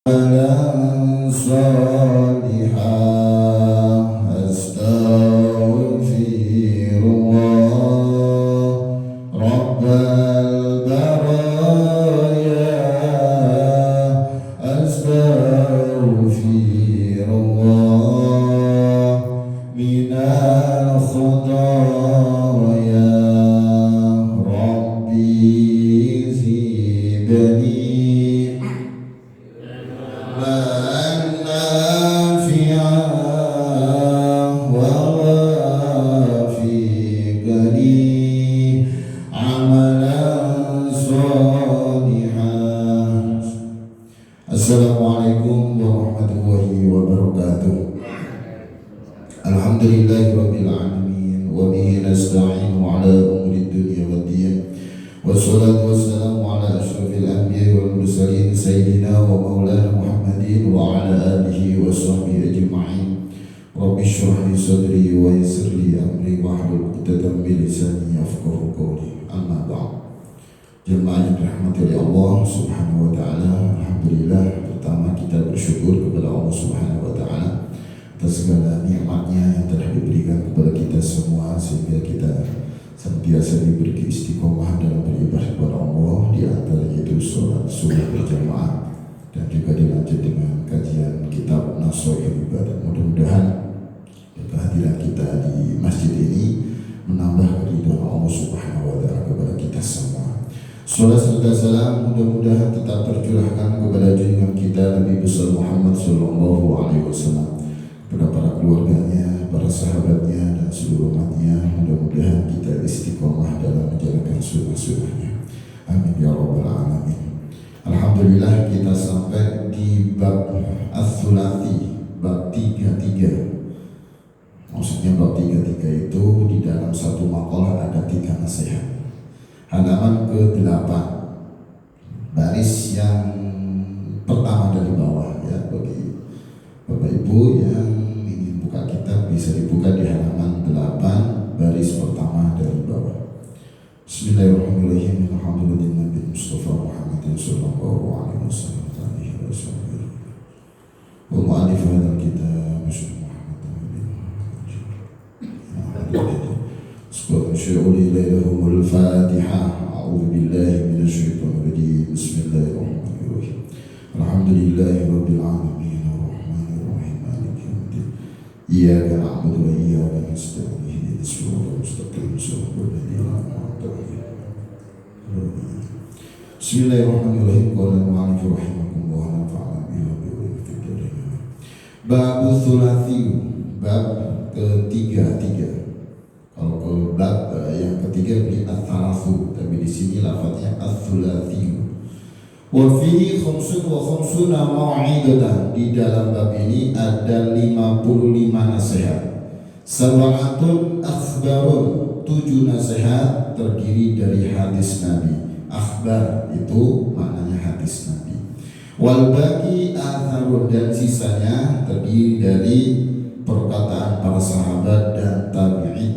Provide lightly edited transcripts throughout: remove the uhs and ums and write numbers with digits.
عملا صالحا أستغفر الله رب البرايا أستغفر الله من الخطايا ربي زدني Assalamualaikum warahmatullahi wabarakatuh. Alhamdulillahirabbil alamin wa bihi nasta'inu ala umuri dunya waddin. Wassalatu wassalamu ala asyrafil anbiya'i wal mursalin sayyidina wa maulana Muhammadin wa ala alihi wa sahbihi ajma'in. Rabbi shrah li sadri wa yassir li amri wahlul 'uqdatam min lisani yafqahu qawli. Amma ba'd. Jemaah yang dirahmati oleh Allah Subhanahu wa taala, alhamdulillah pertama kita bersyukur kepada Allah Subhanahu wa taala atas segala nikmatnya yang telah diberikan kepada kita semua sehingga kita senantiasa diberi istiqomah dalam beribadah kepada Allah, di antaranya itu sholat subuh berjamaah dan juga dilanjut dengan kajian kitab Nashaikhul Ibadah. Mudah-mudahan kehadiran kita di masjid ini menambah keridhaan Allah Subhanahu wa taala kepada kita semua. Salat serta salam mudah-mudahan tetap tercurahkan kepada junjungan kita Nabi besar Muhammad sallallahu alaihi wasallam, kepada para keluarganya, para sahabatnya dan seluruh umatnya. Mudah-mudahan kita istiqomah dalam menjalankan sunnah-sunnahnya. Amin ya rabbal alamin. Alhamdulillah kita sampai di bab Ats-Tsulati, bab 33. Maksudnya bab 33 itu di dalam satu makalah ada 3 nasihat. Halaman ke-8, baris yang pertama dari bawah ya, bagi Bapak Ibu yang ingin buka kitab bisa dibuka di halaman 8 baris pertama dari bawah. Bismillahirrahmanirrahim. Alhamdulillah Nabi Mustafa Muhammadin sallallahu alaihi wasallam wa mu'allif hadzal kitab Muhammad Syu'uli lailahumul Fatihah. A'udzu billahi minasyaitonir rajim. Bismillahirrahmanirrahim. Alhamdulillahi rabbil alamin arrahmanir rahim maliki yaumiddin. Iyyaka na'budu wa iyyaka nasta'in ihdinas siratal mustaqim siratal ladzina an'amta 'alaihim. Bismillahirrahmanirrahim. Qala al-mu'allif rahimahullah wa nafa'ana bihi wa bihi fid dharain. Bab Ats-Tsulati, bab ketiga. Kalau ke bab yang ketiga beri Ats-Tsalatsu, tapi di sini lafadznya Ats-Tsulati. Wa fihi khamsun wa khamsuna mau'idatan. Di dalam bab ini ada 55 nasihat. Sab'atun akhbarun, 7 nasihat terdiri dari hadis Nabi. Akhbar itu maknanya hadis Nabi. Wal baqi atharun, dan sisanya terdiri dari perkataan para sahabat dan tabi'in.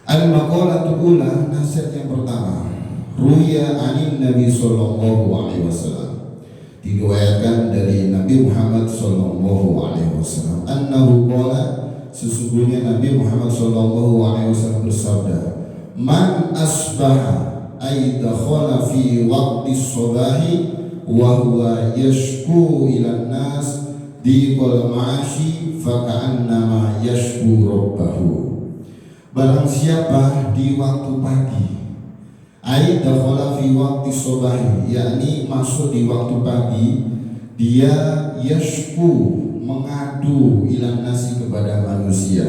Al-maqalatul ula, nasihat yang pertama. Ruya anin Nabi sallallahu alaihi wasallam, diriwayatkan dari Nabi Muhammad sallallahu alaihi wasallam, annahu qala, sesungguhnya Nabi Muhammad sallallahu alaihi wasallam bersabda, man asbaha ay dakhala fi waqti shabahi wa huwa yashku ila nas diqal ma'ashi faka'annama yashku rabbahu. Barang siapa di waktu pagi, ai dakhala fi waqti shabahi, yakni masuk di waktu pagi, dia yashku, mengadu ilan nasi, kepada manusia.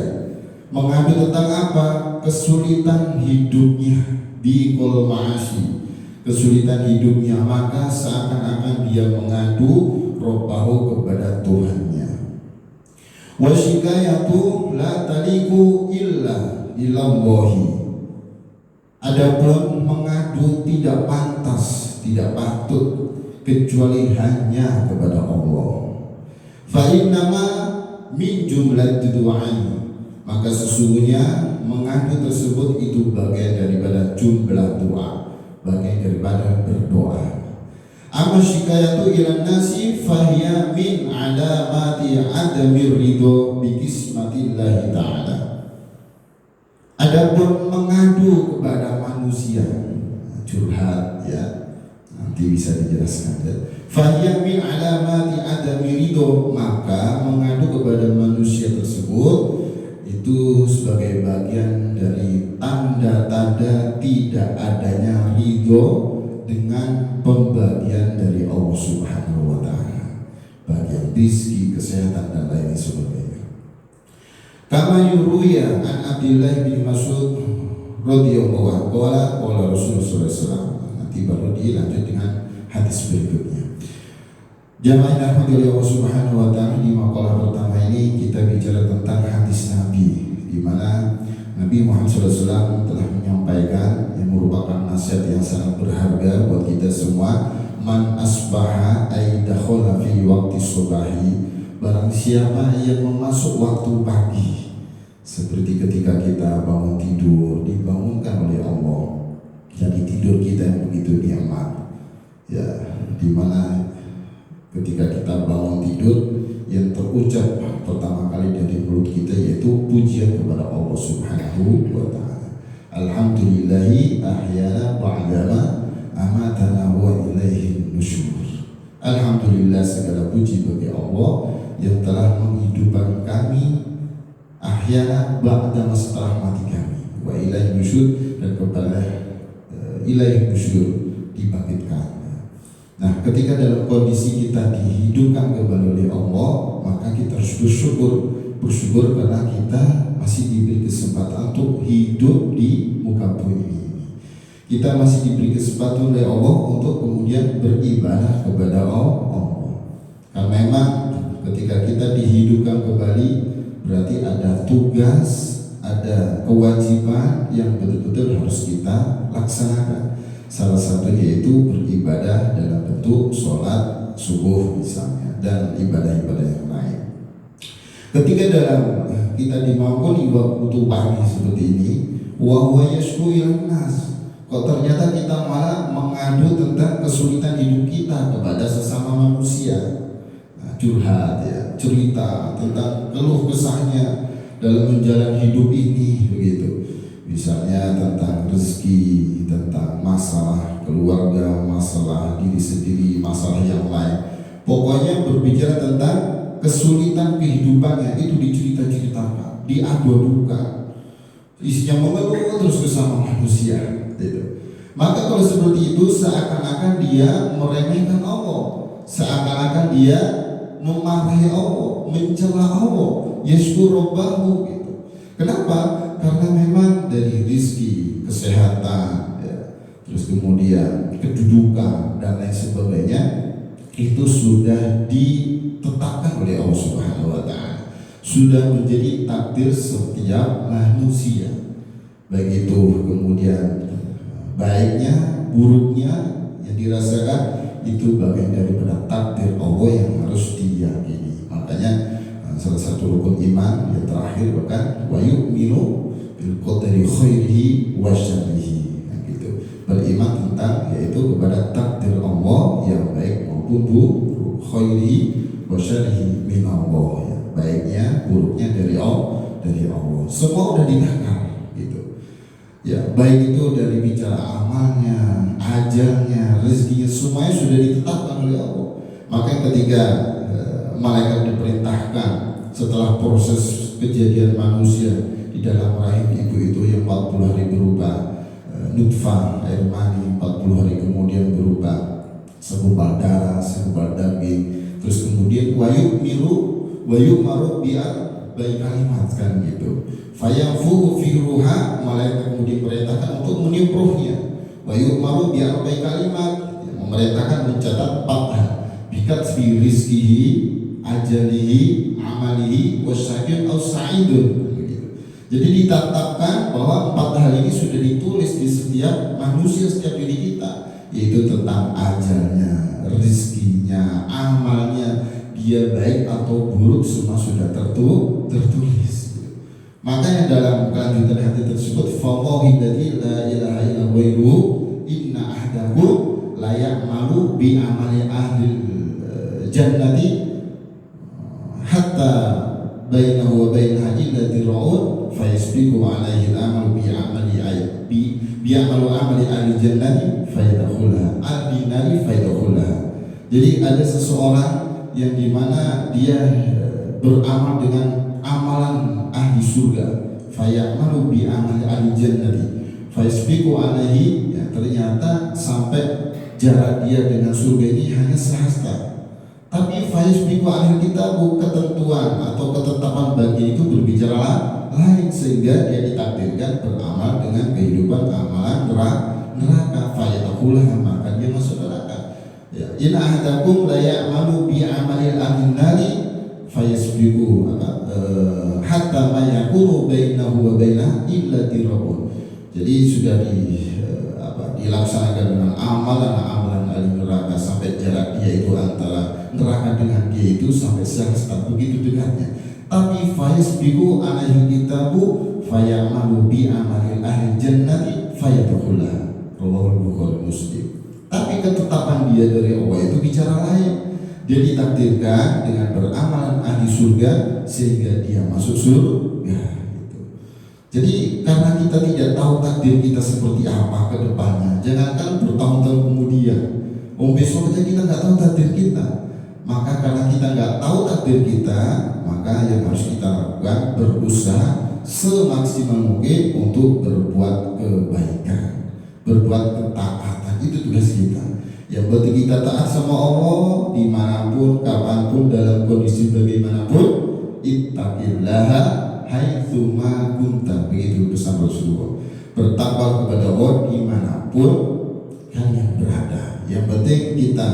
Mengadu tentang apa? Kesulitan hidupnya, diqal ma'ashi, kesulitan hidupnya, maka seakan-akan dia mengadu Rabbahu, kepada Tuhannya. Wa syikayatu la taliku illa ilallahi, adapun mengadu tidak pantas, tidak patut kecuali hanya kepada Allah. Fa innama min jumlat du'ai, maka sesungguhnya mengadu tersebut itu bagian daripada jumlah doa, bagian daripada berdoa. Amma syikayatu ilan nasi fahiya min alamati adamir ridho bi qismatillahi ta'ala. Adapun mengadu kepada manusia, curhat ya, nanti bisa dijelaskan ya. Fahiya min alamati adamir ridho, maka mengadu kepada manusia tersebut itu sebagai bagian dari tanda-tanda tidak adanya ridho dengan pembagian dari Allah Subhanahu wa ta'ala, bagian rizki, kesehatan dan lain sebagainya. Kama yuruya an Abdullah bin Mas'ud radhiyallahu anhu qala Rasulullah sallallahu alaihi wasallam. Nanti baru dilanjut dengan hadis berikutnya. Jamaah rahmati Allah Subhanahu wa ta'ala, di makalah pertama ini kita bicara tentang hadis Nabi, di mana Nabi Muhammad SAW telah menyampaikan yang merupakan nasihat yang sangat berharga buat kita semua. Man asbaha ay dakhala fi waqti subahi, barang siapa yang memasuk waktu pagi, seperti ketika kita bangun tidur, dibangunkan oleh Allah. Jadi tidur kita yang begitu nikmat ya, di mana ketika kita bangun tidur, yang terucap pertama kali dari mulut kita yaitu pujian kepada Allah Subhanahu wa ta'ala. Alhamdulillahi ahyana ba'dama amatana wa ilaihin nusyur. Alhamdulillah, segala puji bagi Allah yang telah menghidupkan kami, ahyana ba'dama, setelah mati kami, wa ilaihin nusyur, dan kepada ilaihin nusyur, dibangkitkan. Nah, ketika dalam kondisi kita dihidupkan kembali oleh Allah, maka kita harus bersyukur karena kita masih diberi kesempatan untuk hidup di muka bumi ini. Kita masih diberi kesempatan oleh Allah untuk kemudian beribadah kepada Allah. Karena memang ketika kita dihidupkan kembali, berarti ada tugas, ada kewajiban yang betul-betul harus kita laksanakan. Salah satunya yaitu beribadah dalam bentuk sholat subuh misalnya, dan ibadah-ibadah yang lain. Ketika dalam kita dimampukan waktu pagi seperti ini, wa huwa yashku ilan nas, kok ternyata kita malah mengadu tentang kesulitan hidup kita kepada sesama manusia. Nah, curhat ya, cerita tentang keluh kesahnya dalam menjalani hidup ini begitu. Misalnya tentang rezeki, tentang masalah keluarga, masalah diri sendiri, masalah yang lain. Pokoknya berbicara tentang kesulitan kehidupannya itu dicerita-ceritakan, diadu-adukan. Isinya mengeluh terus bersama manusia gitu. Maka kalau seperti itu seakan-akan dia meremehkan Allah, seakan-akan dia memarahi Allah, mencela Allah, yashkur rabbahu gitu. Kenapa? Karena memang dari rizki, kesehatan ya, terus kemudian kedudukan dan lain sebagainya itu sudah ditetapkan oleh Allah Subhanahu wa ta'ala, sudah menjadi takdir setiap manusia. Baik itu kemudian baiknya, buruknya yang dirasakan itu bagian daripada takdir Allah yang harus diyakini. Makanya salah satu rukun iman yang terakhir bahkan wa yu'minu bil qadari khairihi wa syarrihi, gitu. Beriman tentang yaitu kepada takdir Allah yang baik maupun buruk, khairihi wa syarrihi min Allah, ya. Baiknya buruknya dari Allah, semua udah ditakar gitu. Ya, baik itu dari bicara amalnya, ajalnya, rezekinya, semuanya sudah ditetapkan oleh Allah. Maka ketika malaikat diperintahkan setelah proses kejadian manusia di dalam rahim ibu itu yang 40 hari berubah nutfah, air mani, 40 hari kemudian berubah segumpal darah, segumpal daging, terus kemudian wayuk maru biar bayi kalimat kan gitu. Fayafu fi ruha, malaikat kemudian perintahkan untuk meniup ruhnya. Wayuk maru biar bayi kalimat, memerintahkan mencatat 4 hal. Bikat fi rizkihi, ajalihi, amalihi, wasyakir au sa'idun. Jadi ditetapkan bahwa 4 hal ini sudah ditulis di setiap manusia, setiap diri kita, yaitu tentang ajalnya, rizkinya, amalnya, dia baik atau buruk semua sudah tertulis. Makanya dalam kelanjutan hadis tersebut, fawahi ladzi la ilaha illa ghairuhu inna ahdakum la ya'malu bi amali ahli jannati hatta bainahu wa bainaha illa dir'un fayasbiqu alaihi al-amalu bi amali ahli jannati fayadkhulaha ahli nari fayadkhulaha. Jadi ada seseorang yang dimana dia beramal dengan amalan ahli surga, fayamalu bi amali ahli jannati fayasbiqu alaihi, ya, ternyata sampai jarak dia dengan surga ini hanya sehasta. Tapi fayasbiqu alaihi kitabu, ketentuan atau ketetapan bagi itu berbicara lain, sehingga dia ditakdirkan beramal dengan kehidupan amalan neraka, fayadkhulaha, maka dia masuk neraka. Ya, in ahadakum la ya'malu bi amalil ahli nari fayasbiqu hatta ma yakunu bainahu wa bainaha illa dirabun. Jadi sudah dilaksanakan dengan amalan ahli neraka sampai jarak dia itu antara neraka dengan dia itu sampai sehasta, begitu dekatnya. Tapi fayasbiqu alaihi kitabu fayamalu bi amalil ahli jannati fayadkhulaha. Rawahul Bukhari Muslim. Tapi ketetapan dia dari Allah itu bicara lain. Dia ditakdirkan dengan beramalan ahli surga sehingga dia masuk surga. Gitu. Jadi karena kita tidak tahu takdir kita seperti apa ke depannya, jangankan bertahun-tahun kemudian, besok aja kita nggak tahu takdir kita. Maka karena kita nggak tahu takdir kita, maka yang harus kita lakukan berusaha semaksimal mungkin untuk berbuat kebaikan, berbuat ketaatan. Itu tugas kita. Yang penting kita taat sama Allah dimanapun, kapanpun, dalam kondisi bagaimanapun. Ittaqillaha haitsuma kunta, begitu pesan Rasulullah. Bertakwa kepada Allah dimanapun kalian berada. Yang penting kita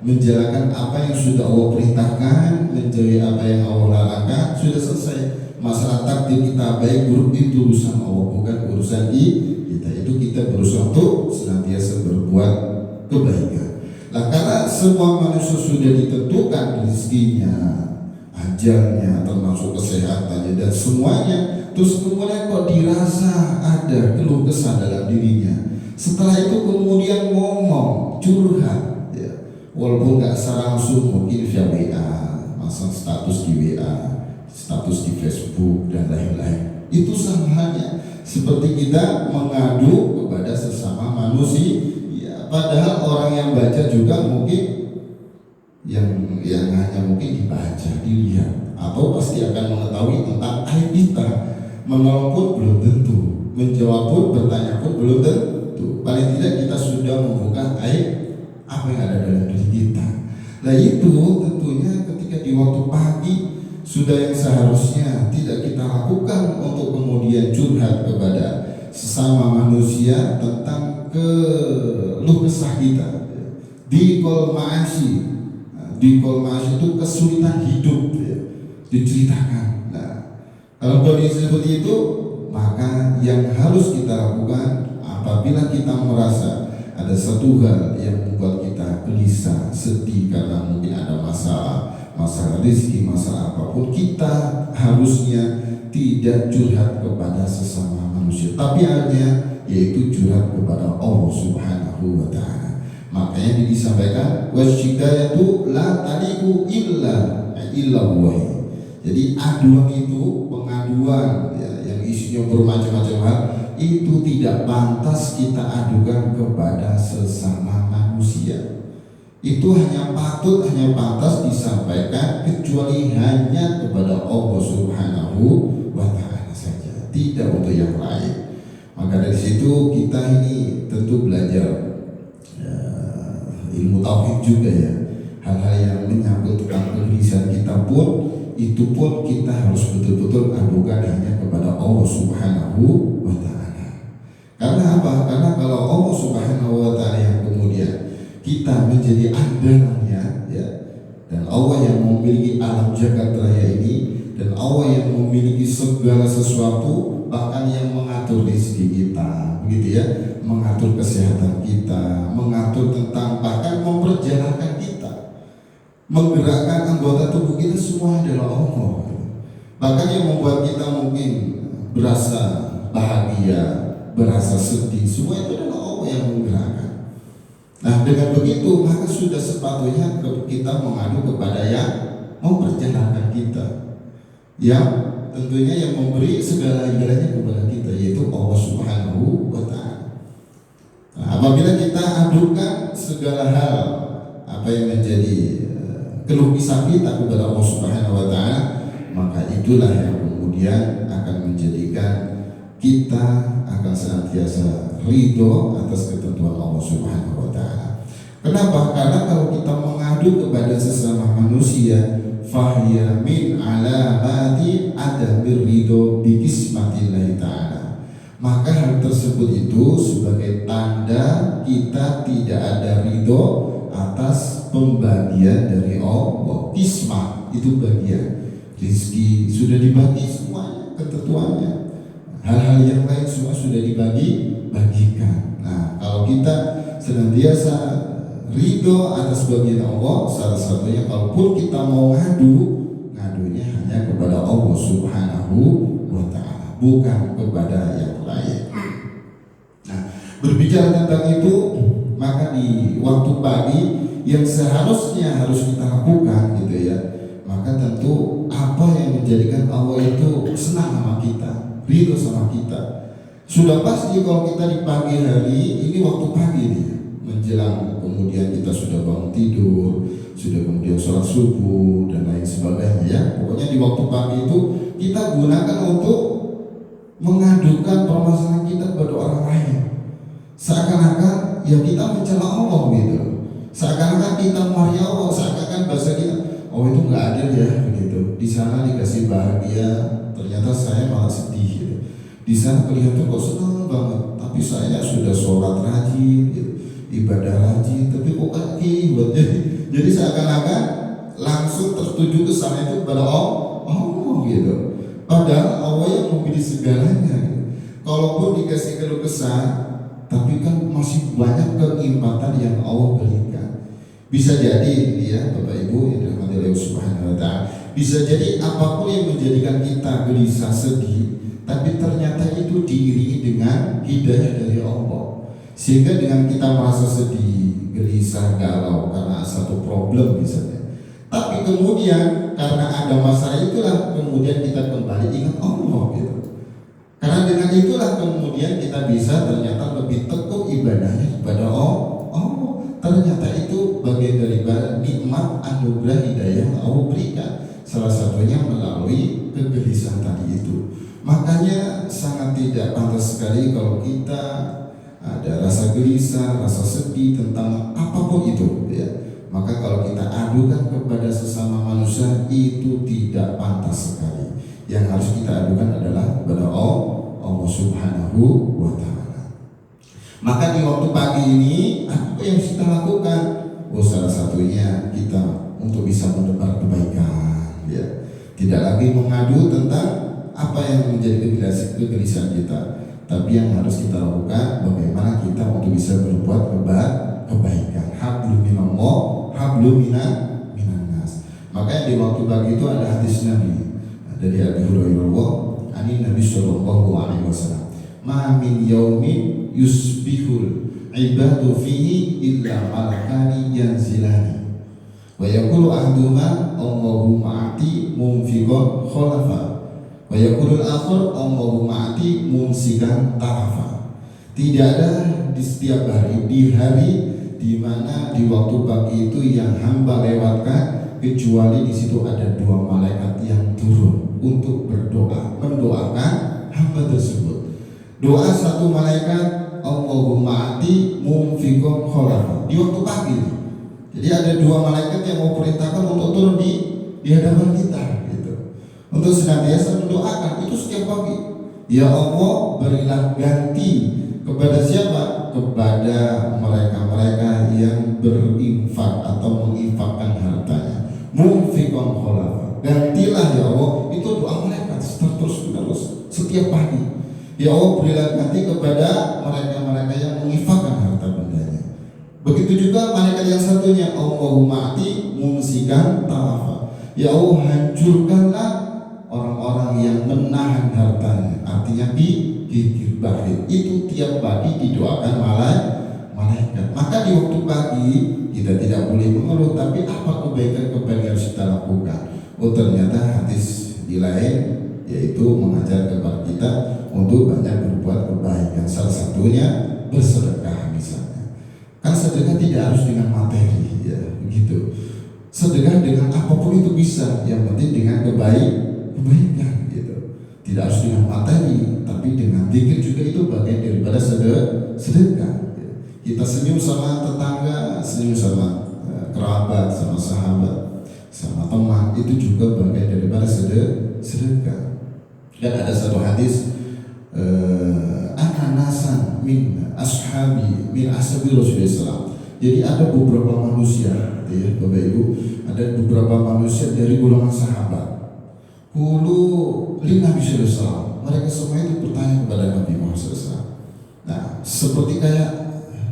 menjalankan apa yang sudah Allah perintahkan, menjauhi apa yang Allah larangkan, sudah selesai. Masalah takdir kita baik buruk itu urusan Allah, bukan urusan kita. Itu kita berusaha untuk senantiasa berbuat kebaikan. Nah, karena semua manusia sudah ditentukan rezekinya, ajalnya, termasuk kesehatannya dan semuanya, terus kemudian kok dirasa ada keluh kesah dalam dirinya. Setelah itu kemudian ngomong, curhat, ya, walaupun nggak secara langsung, mungkin via WA, masang status di WA, status di Facebook dan lain-lain. Itu sama halnya seperti kita mengadu kepada sesama manusia. Ya, padahal orang yang baca juga mungkin yang hanya mungkin dibaca, dilihat, atau pasti akan mengetahui tentang aib kita. Menolong pun belum tentu, menjawab pun, bertanya pun belum tentu. Paling tidak kita sudah membuka aib apa yang ada dalam diri kita. Nah itu tentunya ketika di waktu pagi sudah yang seharusnya tidak kita lakukan untuk kemudian curhat kepada sesama manusia tentang keluh kesah kita. Di kolmaasi itu kesulitan hidup, ya, diceritakan. Nah, kalau kondisi seperti itu, maka yang harus kita lakukan apabila kita merasa ada satu hal yang membuat kita gelisah, sedih karena mungkin ada masalah rezeki, masalah apapun, kita harusnya tidak curhat kepada sesama manusia, tapi hanya yaitu curhat kepada Allah Subhanahu wa Ta'ala. Makanya disampaikan wasyikayatu la taliku illa wahi. Jadi aduan itu, pengaduan, ya, yang isinya bermacam-macam hal, itu tidak pantas kita adukan kepada sesama manusia. Itu hanya pantas disampaikan kecuali hanya kepada Allah Subhanahu wa Ta'ala saja, tidak untuk yang lain. Maka dari situ kita ini tentu belajar ilmu tauhid juga, ya. Hal-hal yang menyangkut tentang kegelisahan kita pun, itu pun kita harus betul-betul adukan hanya kepada Allah Subhanahu wa Ta'ala. Karena apa? Karena kalau Allah Subhanahu wa Ta'ala yang kemudian kita menjadi andalannya, ya, dan Allah yang memiliki alam jagat raya ini, dan Allah yang memiliki segala sesuatu, bahkan yang mengatur rezeki kita, begitu ya, mengatur kesehatan kita, mengatur tentang bahkan memperjalankan kita, menggerakkan anggota tubuh kita, semua adalah Allah. Bahkan yang membuat kita mungkin berasa bahagia, berasa sedih, semua itu adalah Allah yang menggerakkan. Nah, dengan begitu maka sudah sepatutnya kita mengadu kepada yang memperjalankan kita, yang tentunya yang memberi segala-galanya kepada kita, yaitu Allah Subhanahu wa Ta'ala. Nah, apabila kita adukan segala hal apa yang menjadi keluh kesah kita kepada Allah Subhanahu wa Ta'ala, maka itulah yang kemudian akan menjadikan kita akan senantiasa ridho atas ketentuan Allah Subhanahu wa Ta'ala. Kenapa? Karena kalau kita mengadu kepada sesama manusia, fahiya min alamati adamir ridho bi qismatillahi ta'ala, maka hal tersebut itu sebagai tanda kita tidak ada ridho atas pembagian dari Allah. Qismah itu bagian, rizki sudah dibagi semuanya, ketentuannya, hal-hal yang lain semua sudah bagikan. Nah, kalau kita senantiasa ridho atas bagian Allah, salah satunya kalaupun kita mau ngadunya hanya kepada Allah Subhanahu wa Ta'ala, bukan kepada yang lain. Nah, berbicara tentang itu, maka di waktu pagi yang seharusnya harus kita lakukan gitu ya, maka tentu apa yang menjadikan Allah itu senang sama kita, ridho sama kita. Sudah pasti kalau kita di pagi hari ini, waktu pagi nih, menjelang kemudian kita sudah bangun tidur, sudah kemudian sholat subuh dan lain sebagainya ya. Pokoknya di waktu pagi itu kita gunakan untuk mengadukan permasalahan kita kepada orang lain. Seakan-akan ya kita mencela Allah gitu. Seakan-akan kita memarahi Allah, seakan-akan bahasa kita, oh itu nggak adil ya begitu. Di sana dikasih bahagia, ternyata saya malah sedih gitu. Di sana kelihatan kok senang banget, tapi saya sudah sholat rajin gitu, ibadah rajin, tapi kok kaki buat jadi seakan-akan langsung tertuju ke sana itu kepada Allah gitu. Padahal Allah yang memberi segalanya gitu. Kalaupun dikasih keluh kesah, tapi kan masih banyak kenikmatan yang Allah berikan. Bisa jadi ya Bapak Ibu yang dirahmati Allah Subhanahu wa Ta'ala, bisa jadi apapun yang menjadikan kita gelisah sedih, tapi ternyata itu diiringi dengan hidayah dari Allah. Sehingga dengan kita merasa sedih, gelisah, galau karena satu problem misalnya, tapi kemudian karena ada masalah itulah kemudian kita kembali ingat Allah gitu. Karena dengan itulah kemudian kita bisa ternyata lebih tekun ibadahnya kepada Allah. Ternyata itu bagian dari nikmat anugerah hidayah yang Allah berikan. Salah satunya melalui kegelisahan tadi itu. Makanya sangat tidak pantas sekali kalau kita ada rasa gelisah, rasa sedih tentang apapun itu ya. Maka kalau kita adukan kepada sesama manusia itu tidak pantas sekali. Yang harus kita adukan adalah kepada Allah Subhanahu wa Ta'ala. Maka di waktu pagi ini apa yang kita lakukan? Salah satunya kita untuk bisa menebar kebaikan ya. Tidak lagi mengadu tentang apa yang menjadi kegelisahan kita, tapi yang harus kita lakukan bagaimana kita untuk bisa berbuat kebaikan. Hablum minallah, hablum minan nas. Maka di waktu pagi itu ada hadis Nabi dari Abu Hurairah ani Nabi sallallahu alaihi wasallam, ma min yaumin yusbihul ibadu fihi illa malakani yanzilani wa yaqulu ahduma Allahumma ati munfiqan khalafa wa yaqulu al-akhar Allahumma ati mumsikan tarafa. Tidak ada di setiap hari, di hari di mana di waktu pagi itu yang hamba lewatkan kecuali di situ ada dua malaikat yang turun untuk berdoa, mendoakan hamba tersebut. Doa satu malaikat, Allahumma ati munfiqan khalafa, di waktu pagi. Jadi ada dua malaikat yang mau perintahkan untuk turun di hadapan kita gitu. Untuk senantiasa mendoakan itu setiap pagi. Ya Allah, berilah ganti kepada siapa? Kepada mereka-mereka yang berinfak atau menginfakkan hartanya. Munfiqan khalafa, gantilah ya Allah. Itu doa malaikat terus-menerus setiap pagi. Ya Allah, berilah ganti kepada mereka-mereka yang menginfakkan harta bendanya. Begitu juga malaikat yang satunya, Allahumma ati mumsikan tarafa. Ya Allah, hancurkanlah orang-orang yang menahan hartanya. Artinya digigir bahir. Itu tiap pagi didoakan malaikat malaikat. Maka di waktu pagi kita tidak boleh mengeluh, tapi apa kebaikan-kebaikan yang harus kita lakukan? Oh ternyata hadis di lain yaitu mengajar kepada kita untuk banyak berbuat kebaikan. Salah satunya bersedekah misalnya. Kan sedekah tidak harus dengan materi, ya begitu. Sedekah dengan apapun itu bisa, yang penting dengan kebaikan gitu. Tidak harus dengan materi, tapi dengan zikir juga itu bagian daripada sedekah. Kita senyum sama tetangga, senyum sama kerabat, sama sahabat, sama teman, itu juga bagian daripada sedekah. Dan ada satu hadis, nasan min ashabi min ashabi Rasulullah. Jadi ada beberapa manusia, ya Bapak Ibu, ada beberapa manusia dari golongan sahabat. Hulu li Nabi SAW. Mereka semua itu bertanya kepada Nabi Muhammad SAW. Nah, seperti kayak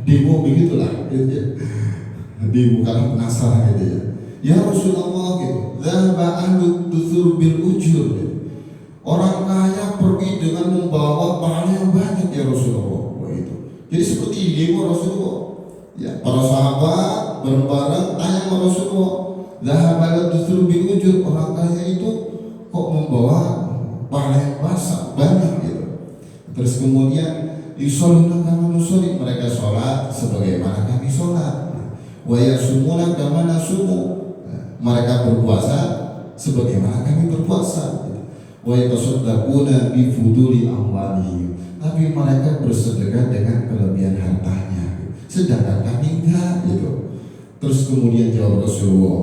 demo begitulah, gitu ya. Demo karena penasaran gitu ya. Ya Rasulullah gitu. Dzahaba ahlu duthur bil ujur. Gitu. Orang kaya pergi dengan membawa pahala yang banyak ya Rasulullah. Begitu. Jadi seperti demo Rasulullah. Ya, para sahabat bareng-bareng tanya sama Rasulullah, "Dzahaba duthur bil ujur." Orang kaya itu kok membawa pahala yang banyak gitu. Terus kemudian yusholluna kama nusolli, mereka sholat sebagaimana kami sholat. Wa yasumuna kama nasumu, mereka berpuasa sebagaimana kami berpuasa. Wa yatasaddaquna bi fuduli amwalihim, tapi mereka bersedekah dengan kelebihan hartanya, sedangkan kami enggak gitu. Terus kemudian jawab Rasulullah,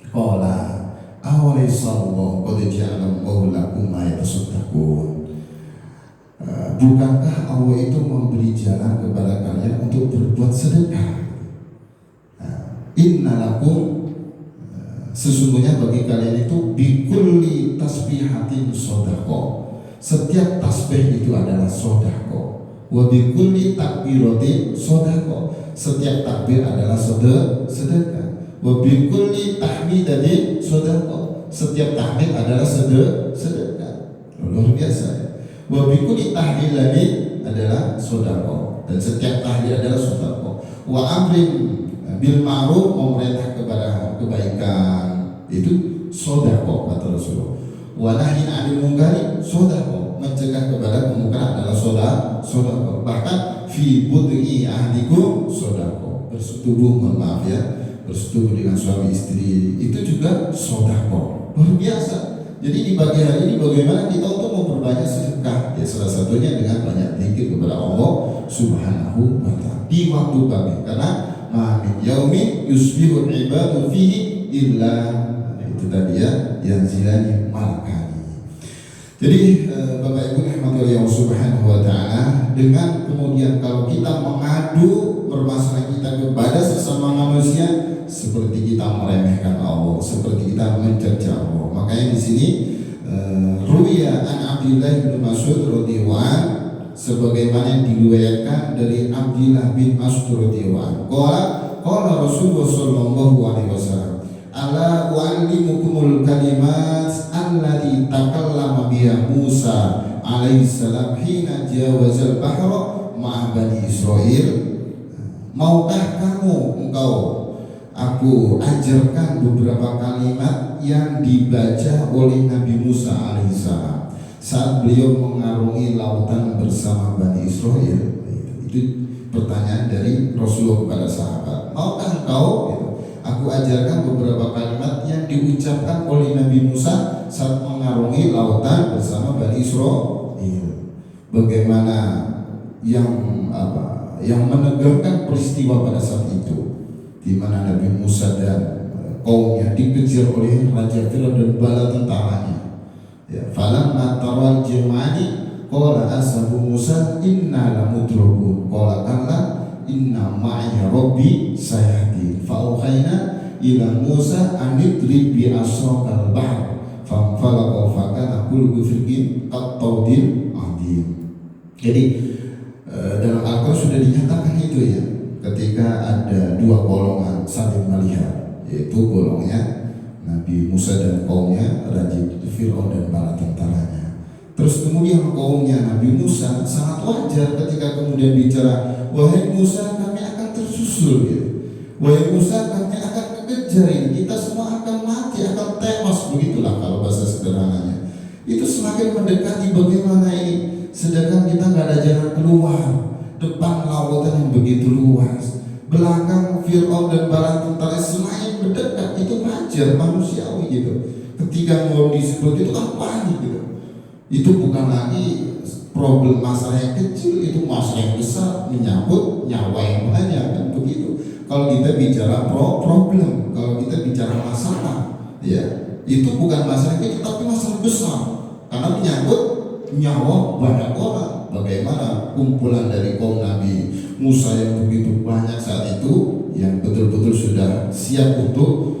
qala awalaysallahu qad ja'alallahu lakum ma yatasaddaqun. Bukankah Allah itu memberi jalan kepada kalian untuk berbuat sedekah? Innalakum, sesungguhnya bagi kalian itu bikulli tasbihatin sodako, setiap tasbih itu adalah sodako. Wa bikulli takbiratin sodako, setiap takbir adalah sedekah. Wa bikulli tahmidatin sodako, setiap tahmid adalah sedekah. Luar biasa ya. Wa bikulli tahlilatin adalah sodako, dan setiap tahlil adalah sodako. Wa amrin bil ma'ruf, memerintah kepada kebaikan, itu sodako kata Rasulullah. Wa nahyin 'anil munkari sodako, mencegah kepada kemungkaran adalah sodako. Bahkan fi bud'i ahdikum sodako, bersetubuh, maaf ya, bersetubuh dengan suami istri itu juga sodako. Luar biasa. Jadi di pagi hari ini bagaimana kita untuk memperbanyak sedekah? Ya salah satunya dengan banyak zikir kepada Allah Subhanahu wa ta'ala di waktu pagi, karena ma min yaumin yusbihul ibadu fihi illa, itu tadi ya, yang zilani malakani. Jadi Bapak Ibu rahmatullahi wa subhanahu wa ta'ala, dengan kemudian kalau kita mengadu permasalahan kita kepada sesama manusia, seperti kita meremehkan Allah, seperti kita mencerca Allah. Makanya di sini ruwiya an Abdullah bin Mas'ud radhiyallahu anhu, sebagaimana yang diriwayatkan dari Abdullah bin Mas'ud radhiyallahu anhu. Qala Rasulullah sallallahu alaihi wasallam, ala u'allimukumul kalimat allati takallama biha Musa alaihi salam hina jawazal bahra ma'a bani Israil. Maukah engkau aku ajarkan beberapa kalimat yang dibaca oleh Nabi Musa alaihissalam saat beliau mengarungi lautan bersama Bani Israel. Itu pertanyaan dari Rasulullah kepada sahabat. Maukah engkau aku ajarkan beberapa kalimat yang diucapkan oleh Nabi Musa saat mengarungi lautan bersama Bani Israel. Bagaimana yang menegangkan peristiwa pada saat itu, di mana Nabi Musa dan kaumnya dikejar oleh Raja Firaun dan bala tentaranya. Ya, falamma taral jam'ani qala ashabu Musa inna lamudrakun qala kalla inna ma'iya rabbi sayahdi fa auhayna ila Musa an idrib bi asaqal bahr fanfalaqa fa kana kullu firqin qat-tawdil adim. Jadi dalam Al-Quran sudah dinyatakan itu ya, ketika ada dua golongan saling melihat, yaitu golongnya Nabi Musa dan kaumnya, Raja Firaun dan bala tentaranya. Terus kemudian kaumnya Nabi Musa sangat wajar ketika kemudian bicara, wahai Musa, kami akan tersusul gitu. Wahai Musa, kami akan mengejar ini, kita semua akan mati, akan tewas, begitulah kalau bahasa sederhananya. Itu semakin mendekati bagaimana ini, sedangkan kita nggak ada jalan keluar, depan lautan yang begitu luas, belakang Fir'aun dan bala tentara semakin mendekat. Itu wajar, manusiawi gitu. Ketika mau disebut itu kan panik gitu. Itu bukan lagi problem masalah yang kecil, itu masalah yang besar, menyangkut nyawa yang banyak kan begitu. Kalau kita bicara problem, kalau kita bicara masalah, ya itu bukan masalah kecil tapi masalah besar, karena menyangkut nyawa banyak orang. Bagaimana kumpulan dari kaum Nabi Musa yang begitu banyak saat itu, yang betul-betul sudah siap untuk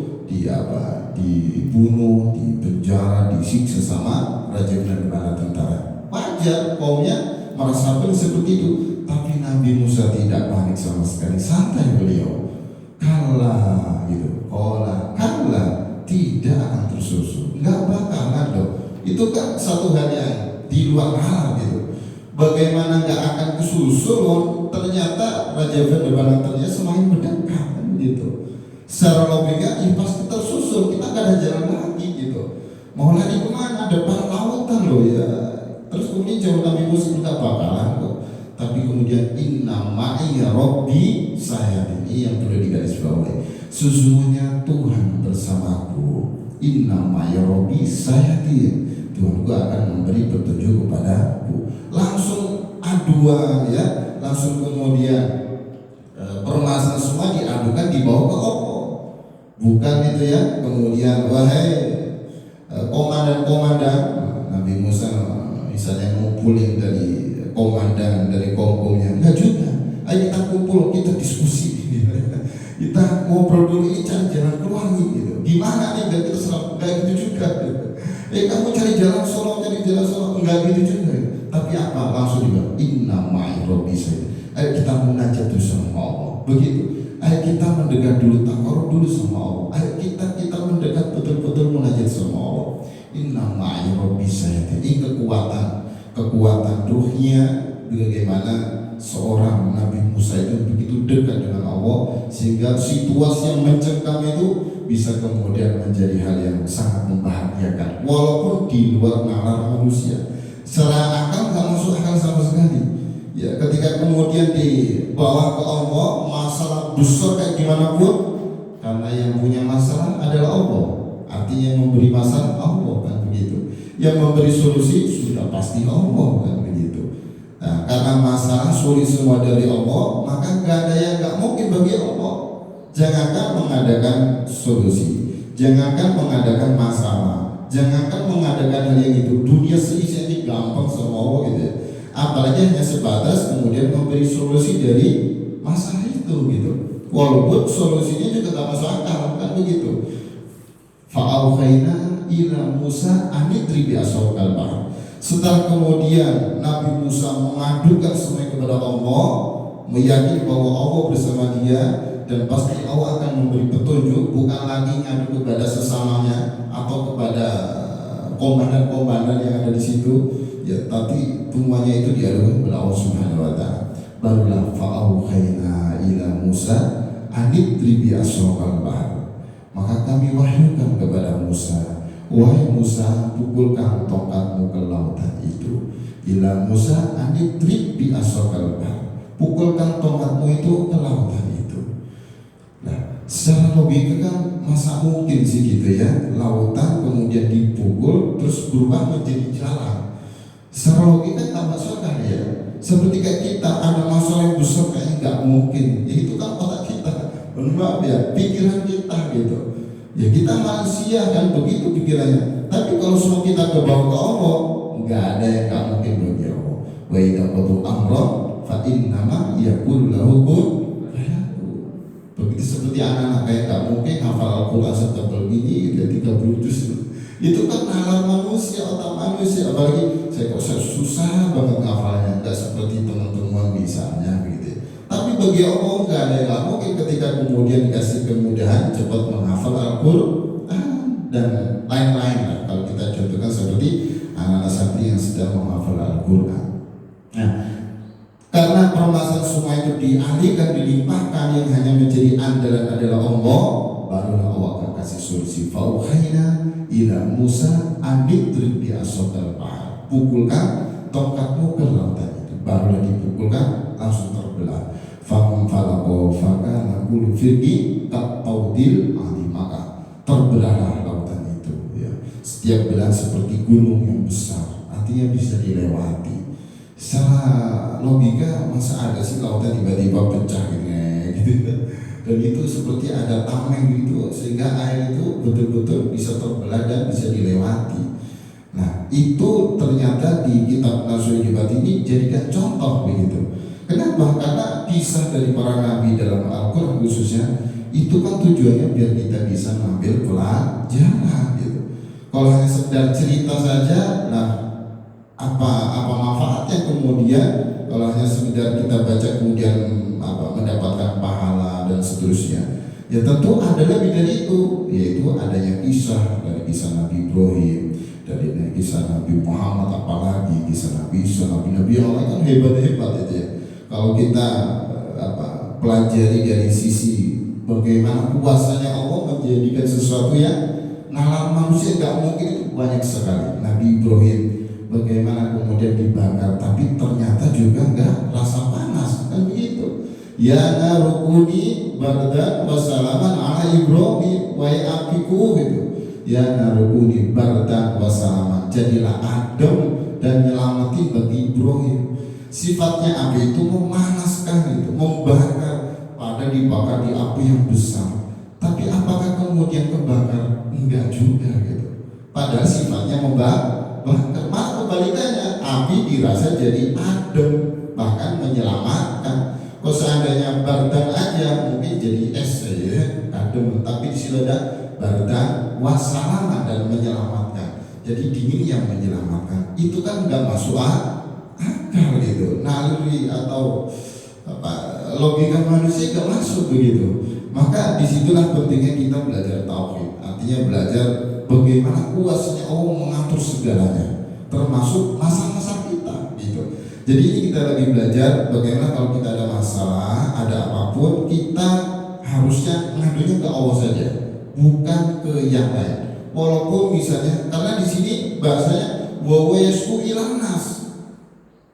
dibunuh, dipenjara, disiksa sama Raja dan bala tentara. Wajar kaumnya merasakan seperti itu, tapi Nabi Musa tidak panik sama sekali, santai beliau. Kalah gitu, kalah, tidak akan tersusul, nggak bakalan loh. Itu kan satu hal yang di luar nalar gitu. Bagaimana nggak akan kesusul? Ternyata Raja Fir'aun ternyata semakin mendekat gitu. Secara logika, ya pasti tersusul, kita nggak ada jalan lagi gitu. Mau lari kemana? Depan lautan loh ya. Terus kemudian jawab Nabi Musa, nggak bakalan kok. Tapi kemudian inna ma'iya Rabbi, saya ini yang perlu digarisbawahi. Sesungguhnya Tuhan bersamaku. Inna ma'iya Rabbi saya Tuhanku akan memberi petunjuk kepadaku. Langsung aduan ya, langsung kemudian permasalahan semua diadukan dibawa ke Allah. Bukan itu ya. Kemudian wahai komandan-komandan, Nabi Musa misalnya ngumpulin dari komandan dari kaum-kaumnya, enggak juga. Ayo kita kumpul, kita diskusi kita ngobrol dulu, ini cari jalan keluar nih gitu. Gimana nih biar kita selalu, enggak gitu juga gitu. Kamu cari jalan solo, enggak gitu juga gitu. Tapi apa? Langsung juga inna ma'i Rabbi saya. Ayo kita munajat dulu sama Allah. Begitu. Ayo kita mendekat dulu, takarub dulu sama Allah. Ayo kita mendekat betul-betul munajat sama Allah. Inna ma'i Rabbi saya. Ini kekuatan ruhnya, bagaimana seorang Nabi Musa itu begitu dekat dengan Allah sehingga situasi yang mencekam itu bisa kemudian menjadi hal yang sangat membahagiakan walaupun di luar nalar manusia. Secara akal nggak masuk akal sama sekali. Ya, ketika kemudian dibawa ke Allah, masalah besar kayak gimana pun, karena yang punya masalah adalah Allah. Artinya yang memberi masalah Allah kan begitu. Yang memberi solusi sudah pasti Allah kan begitu. Nah, karena masalah solusi semua dari Allah, maka nggak ada yang nggak mungkin bagi Allah. Jangankan mengadakan solusi, jangankan mengadakan masalah, jangankan mengadakan hal yang itu, dunia seisinya ini gampang sama Allah gitu ya. Apalagi hanya sebatas kemudian memberi solusi dari masalah itu gitu. Walaupun solusinya juga tak masuk akal kan begitu. Fa'auhayna ila Musa anidri bi asawkal bahr. Setelah kemudian Nabi Musa mengadukan semua kepada Allah, meyakini bahwa Allah bersama dia dan pasti Allah akan memberi petunjuk, bukan lagi ngadu kepada sesamanya atau kepada komandan-komandan yang ada di situ, ya, tapi semuanya itu diadukan kepada Allah Subhanahu wa taala. Barulah fa'auhayna ila Musa anidri bi asawkal bahr. Maka kami wahyukan kepada Musa, wahai Musa, pukulkan tongkatmu ke lautan itu. Ila Musa anidrib bi asokal bahr. Pukulkan tongkatmu itu ke lautan itu. Nah, secara logika kan masa mungkin sih gitu ya, lautan kemudian dipukul terus berubah menjadi jalan. Secara logika tak masuk akal ya. Seperti kayak kita ada masalah yang besar kayaknya nggak mungkin. Ya itu kan otak kita. Maaf ya, pikiran kita gitu. Ya kita manusia kan begitu pikirannya. Tapi kalau semua kita kebawa ke Allah, nggak ada yang nggak mungkin bagi Allah. Wa idza qadu amra fa innama yaqulu lahu kun fayakun. Begitu seperti anak-anak kayak nggak mungkin hafal Al-Qur'an setebal ini gitu 30 juz. Itu kan nalar manusia, otak manusia. Apalagi saya susah banget ngafalnya, nggak seperti teman-teman misalnya gitu. Tapi bagi Allah nggak ada yang mungkin ketika kemudian dikasih kemudahan cepat menghafal Al-Quran dan lain-lain lah. Kalau kita contohkan seperti anak-anak santri yang sedang menghafal Al-Quran. Nah, karena permasalahan semua semua itu dialihkan, dilimpahkan, yang hanya menjadi andalan adalah Allah, barulah Allah akan kasih solusi. Fauhayna ila Musa anidrib bi asokal bahar, pukulkan tongkatmu ke lautan itu. Barulah dipukulkan, langsung terbelah. Fam falaqo fakana kullu firqin kataudil ali, maka terbelahlah lautan itu ya. Setiap belah seperti gunung yang besar, artinya bisa dilewati. Secara logika, masa ada sih lautan tiba-tiba pecah gitu. Dan itu seperti ada tameng gitu, sehingga air itu betul-betul bisa terbelah dan bisa dilewati. Nah, itu ternyata di kitab Nashul Jibat ini jadikan contoh begitu. Kenapa? Karena kisah dari para nabi dalam Al-Quran khususnya itu kan tujuannya biar kita bisa mengambil pelajaran gitu. Kalau hanya sekedar cerita saja, nah apa manfaatnya kemudian kalau hanya sekedar kita baca kemudian mendapatkan pahala dan seterusnya? Ya tentu ada lebih dari itu, yaitu adanya kisah dari kisah Nabi Ibrahim, dari kisah Nabi Muhammad, apalagi kisah Nabi Isa, Nabi yang lain kan hebat-hebat itu ya. Kalau kita pelajari dari sisi bagaimana kuasanya Allah menjadikan sesuatu yang nalar manusia nggak mungkin, itu banyak sekali. Nabi Ibrahim bagaimana kemudian dibakar, tapi ternyata juga nggak rasa panas, kan begitu. Ya narukuni bardan wasalaman ala Ibrahim wa apiku gitu. Ya narukuni bardan wasalaman, jadilah adem dan nyelamati bagi Ibrahim. Sifatnya api itu memanaskan gitu, membakar, pada dibakar di api yang besar. Tapi apakah kemudian kebakar? Enggak juga gitu. Padahal sifatnya membakar. Malah kebalikannya, api dirasa jadi adem, bahkan menyelamatkan. Kalau seandainya bardan aja mungkin jadi es saja, adem. Tapi di sini ada bardan wasalama, dan menyelamatkan. Jadi dingin yang menyelamatkan. Itu kan nggak masuk akal gitu. Naluri atau logika manusia nggak masuk begitu. Maka disitulah pentingnya kita belajar tauhid. Artinya belajar bagaimana kuasanya Allah mengatur segalanya, termasuk masa-masa kita gitu. Jadi ini kita lagi belajar bagaimana kalau kita ada masalah, ada apapun, kita harusnya ngadunya ke Allah saja, bukan ke yang lain. Walaupun misalnya, karena di sini bahasanya wa yasku ilanas,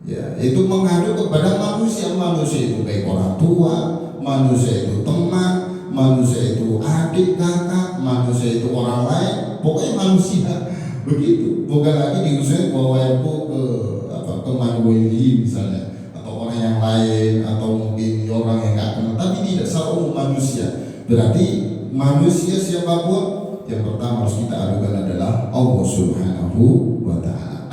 ya, itu mengadu kepada manusia itu baik orang tua, manusia itu teman, manusia itu adik kakak, manusia itu orang lain, pokoknya manusia begitu. Bukan lagi diusahakan bahwa itu ke manusia misalnya, atau orang yang lain, atau mungkin orang yang nggak kenal, tapi tidak, secara umum manusia. Berarti manusia siapapun, yang pertama harus kita adukan adalah Allah Subhanahu wa Ta'ala.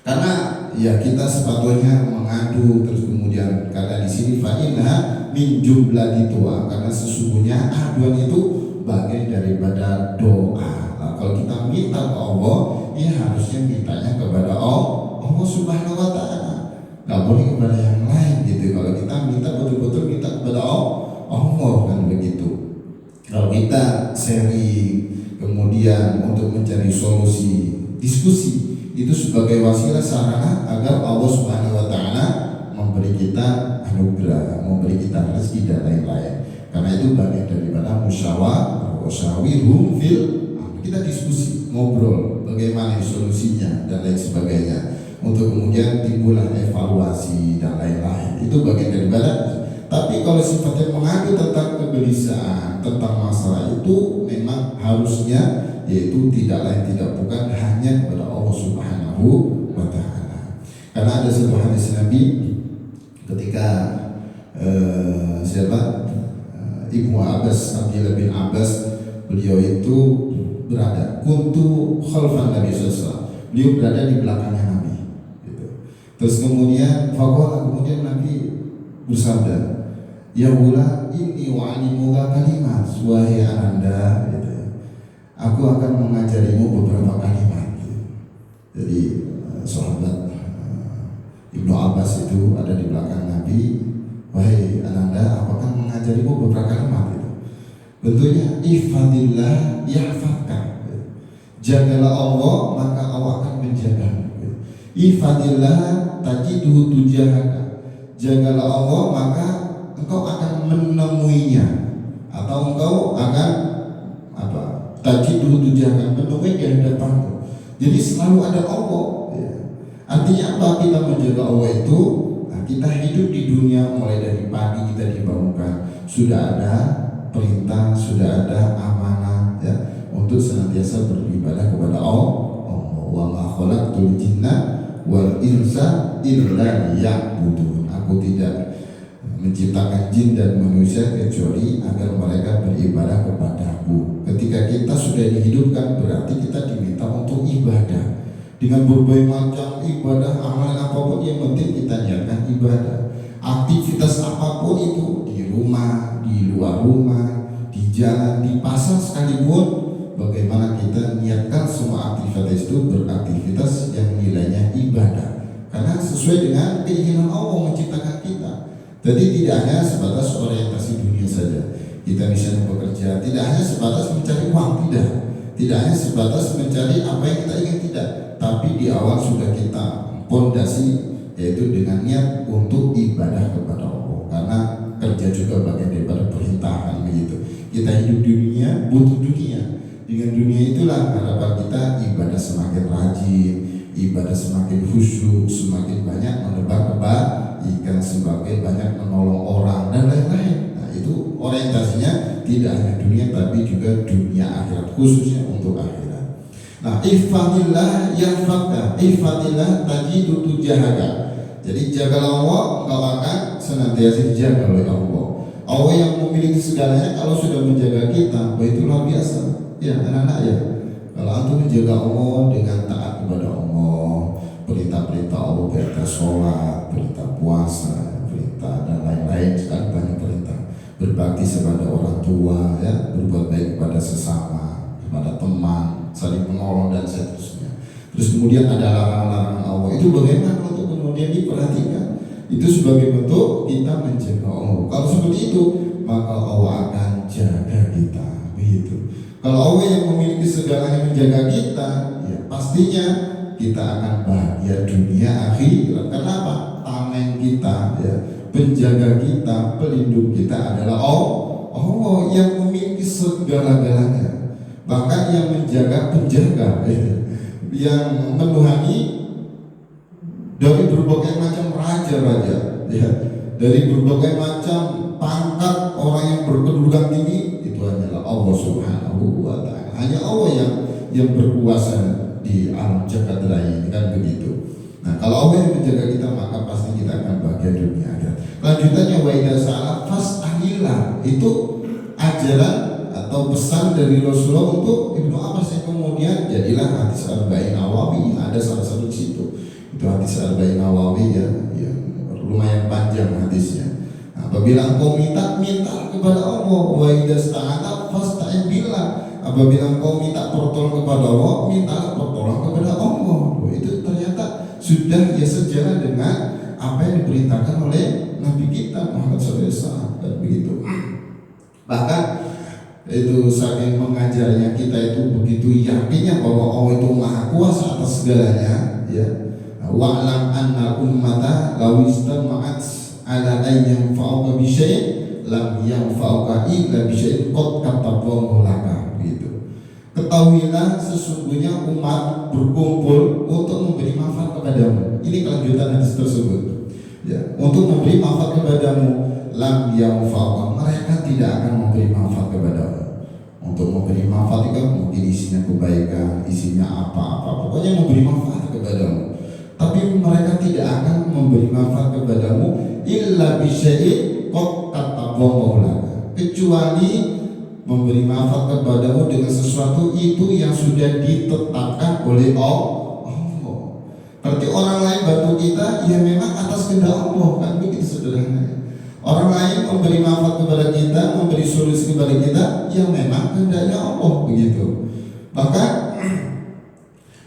Karena ya kita sepatutnya mengadu terus kemudian, karena di sini fa'inna min jumlah doa, karena sesungguhnya aduan itu bagian daripada doa. Nah, kalau kita minta ke Allah, ya harusnya mintanya kepada Allah Subhanahu wa Ta'ala, nggak boleh kepada yang lain gitu. Kalau kita minta betul-betul minta kepada Allah kan begitu. Kalau kita sharing kemudian untuk mencari solusi, diskusi, itu sebagai wasilah sarana agar Allah Subhanahu wa Ta'ala memberi kita anugerah, memberi kita rezeki dan lain-lain. Karena itu bagian daripada musyawirhum fil, kita diskusi, ngobrol bagaimana solusinya dan lain sebagainya, untuk kemudian timbullah evaluasi dan lain-lain. Itu bagian daripada. Tapi kalau sifatnya mengadu tentang kegelisahan, tentang masalah, itu memang harusnya yaitu tidak lain tidak bukan hanya kepada Allah Subhanahu wa Ta'ala. Karena ada sebuah hadis Nabi ketika Ibnu Abbas, Abdullah bin Abbas, beliau itu berada kuntu khalfan Nabi SAW, beliau berada di belakangnya Nabi gitu. Terus kemudian kemudian Nabi bersabda, ya wula ini wa'alimuka kalimat, wahai ananda gitu, aku akan mengajarimu beberapa kalimat gitu. Jadi sahabat Ibnu Abbas itu ada di belakang Nabi, wahai ananda, aku akan mengajarimu beberapa kalimat gitu. Bentuknya ihfadillah yahfadka, jagalah Allah maka Allah akan menjagamu. Ihfadillah tajiduhu tujahaka, jagalah Allah, maka engkau akan menemuinya, atau engkau akan tajidu tujakan, menemui di hadapanmu. Jadi selalu ada Allah ya. Artinya apa? Kita menjaga Allah itu, nah, kita hidup di dunia mulai dari pagi kita dibangunkan, sudah ada perintah, sudah ada amanah ya, untuk senantiasa beribadah kepada Allah. Wa ma khalaqtul jinna wal insa illa liya'budun. Aku tidak menciptakan jin dan manusia kecuali agar mereka beribadah kepadaku. Ketika kita sudah dihidupkan, berarti kita diminta untuk ibadah dengan berbagai macam ibadah, amalan apapun, yang penting kita niatkan ibadah. Aktivitas apapun itu, di rumah, di luar rumah, di jalan, di pasar sekalipun, bagaimana kita niatkan semua aktivitas itu beraktivitas yang nilainya ibadah, karena sesuai dengan keinginan Allah menciptakan kita. Jadi tidak hanya sebatas orientasi dunia saja. Kita misalnya bekerja, tidak hanya sebatas mencari uang, tidak hanya sebatas mencari apa yang kita ingin, tidak. Tapi di awal sudah kita pondasi, yaitu dengan niat untuk ibadah kepada Allah. Karena kerja juga bagian daripada perintahan begitu. Kita hidup di dunia, butuh dunia. Dengan dunia itulah harapan kita ibadah semakin rajin, ibadah semakin khusyuk, semakin banyak menebar kebaikan, semakin banyak menolong orang dan lain-lain. Nah, itu orientasinya tidak hanya dunia tapi juga dunia akhirat, khususnya untuk akhirat. Nah, ihfadillah yahfadka, ihfadillah tajidu tujahaka. Jadi jagalah Allah, engkau akan senantiasa dijaga oleh Allah. Allah yang memiliki segalanya, kalau sudah menjaga kita, itu luar biasa. Ya anak-anak ya, kalau antum menjaga Allah dengan taat kepada Allah, perintah-perintah Allah, perintah sholat, perintah puasa, perintah dan lain-lain, sekarang banyak perintah. Berbakti kepada orang tua, ya, berbuat baik kepada sesama, kepada teman, saling menolong dan seterusnya. Terus kemudian ada larangan-larangan Allah, itu bagaimana untuk kemudian diperhatikan? Itu sebagai bentuk kita menjaga Allah. Kalau seperti itu, maka Allah akan jaga kita, begitu. Kalau Allah yang memiliki segalanya menjaga kita, ya pastinya kita akan bahagia dunia akhirat. Kenapa? Tameng kita, ya, penjaga kita, pelindung kita adalah Allah yang memiliki segala-galanya. Bahkan yang menjaga penjaga, ya, yang menuhangi dari berbagai macam raja-raja, ya, dari berbagai macam pangkat orang yang berkedudukan tinggi, itu hanyalah Allah Subhanahu wa ta'ala. Hanya Allah yang berkuasa di alam jagat raya, kan begitu. Nah, kalau Allah yang menjaga kita, maka pasti kita akan bahagia dunia akhirat. Lanjutannya, wa idza sa'ala fas'alillah, itu ajaran atau pesan dari Rasulullah untuk Ibnu Abbas yang kemudian jadilah hadis Arba'in Nawawi. Ada salah satu di situ. Itu hadis Arba'in Nawawi, ya, yang lumayan panjang hadisnya. Apabila engkau minta kepada Allah, wa idza sta'anta fasta'in billah. Apabila engkau minta pertolongan kepada Allah, mintalah pertolongan kepada Allah. Itu ternyata sudah ya sejalan dengan apa yang diperintahkan oleh Nabi kita Muhammad SAW, dan begitu. Bahkan itu saking mengajarnya kita itu begitu yakinnya bahwa Allah itu maha kuasa atas segalanya, ya. Wa'lam anna ummata law istama'at ala ayyan fa'uka bisyai' lam yanfa'uka illa bisyai' qad katabahu laka, gitu. Ketahuilah sesungguhnya umat berkumpul untuk memberi manfaat kepadamu. Ini kelanjutan hadis tersebut, ya, untuk memberi manfaat kepadamu. Lam yanfa'uka, mereka tidak akan memberi manfaat kepadamu. Untuk memberi manfaat itu mungkin isinya kebaikan, isinya apa-apa, pokoknya memberi manfaat kepadamu. Tapi mereka tidak akan memberi manfaat kepadamu illa bisyai'in qad katabahu laka, kecuali memberi manfaat kepadamu dengan sesuatu itu yang sudah ditetapkan oleh Allah. Berarti orang lain bantu kita, ya memang atas kehendak Allah, kan begitu sederhananya. Orang lain memberi manfaat kepada kita, memberi solusi kepada kita, yang memang kehendaknya Allah, begitu. Bahkan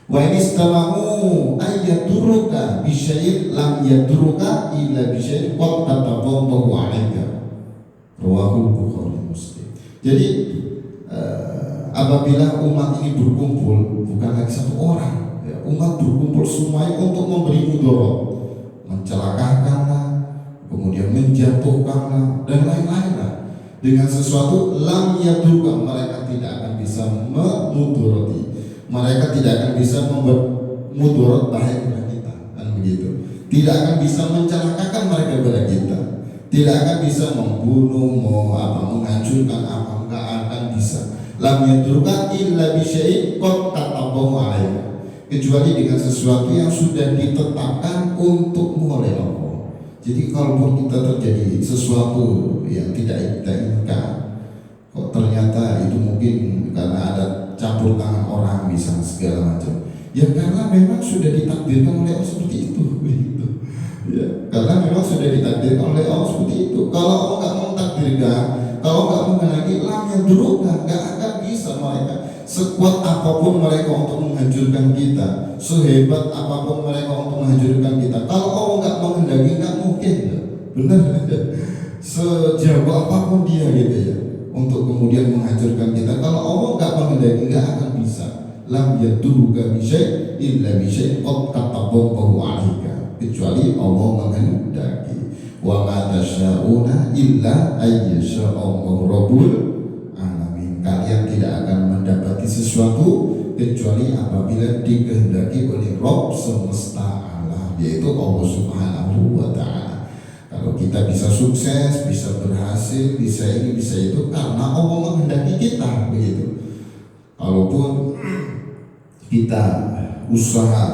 wa in istama'u ayyaduruka bisyai'in lam yaduruka illa bisyai'in qad katabahu 'alaika. Rawahul Bukhari Muslim. Jadi apabila umat ini berkumpul, bukan lagi satu orang, ya, umat berkumpul semuanya untuk memberi mudarat, mencelakakanlah, kemudian menjatuhkanlah dan lain-lain lah. Dengan sesuatu lam yadurkan, mereka tidak akan bisa memudurati, mereka tidak akan bisa membuat mudarat bahaya kepada kita, kan begitu. Tidak akan bisa mencelakakan mereka kepada kita, tidak akan bisa membunuh, menghancurkan apa, enggak akan bisa. Lam yadurkan illa bisyai'in qad katabahu alaika, kecuali dengan sesuatu yang sudah ditetapkan untukmu oleh Allah. Jadi kalaupun kita terjadi sesuatu yang tidak kita inginkan, kok ternyata itu mungkin karena ada campur tangan orang misalnya segala macam, ya karena memang sudah ditakdirkan oleh Allah seperti itu, begitu. Ya, karena memang sudah ditakdirkan oleh Allah seperti itu. Kalau Allah nggak mau takdirkan, kalau nggak menghendaki, lamnya dulu nggak akan bisa mereka. Sekuat apapun mereka untuk menghancurkan kita, sehebat apapun mereka untuk menghancurkan kita, kalau Allah nggak menghendaki nggak mungkin, benar? Sejauh apapun dia gitu ya, untuk kemudian menghancurkan kita, kalau Allah nggak menghendaki nggak akan bisa. Lam yadurruka bisyai' illa bisyai' qad katabahu alaika, kecuali Allah menghendaki. Wa ma tasya'una illa ayyasha Allahu rabbul alamin. Kalian tidak akan mendapati sesuatu kecuali apabila dikehendaki oleh Rabb semesta alam, yaitu Allah Subhanahu wa ta'ala. Kalau kita bisa sukses, bisa berhasil, bisa ini, bisa itu, karena Allah menghendaki kita, begitu. Kalaupun kita usaha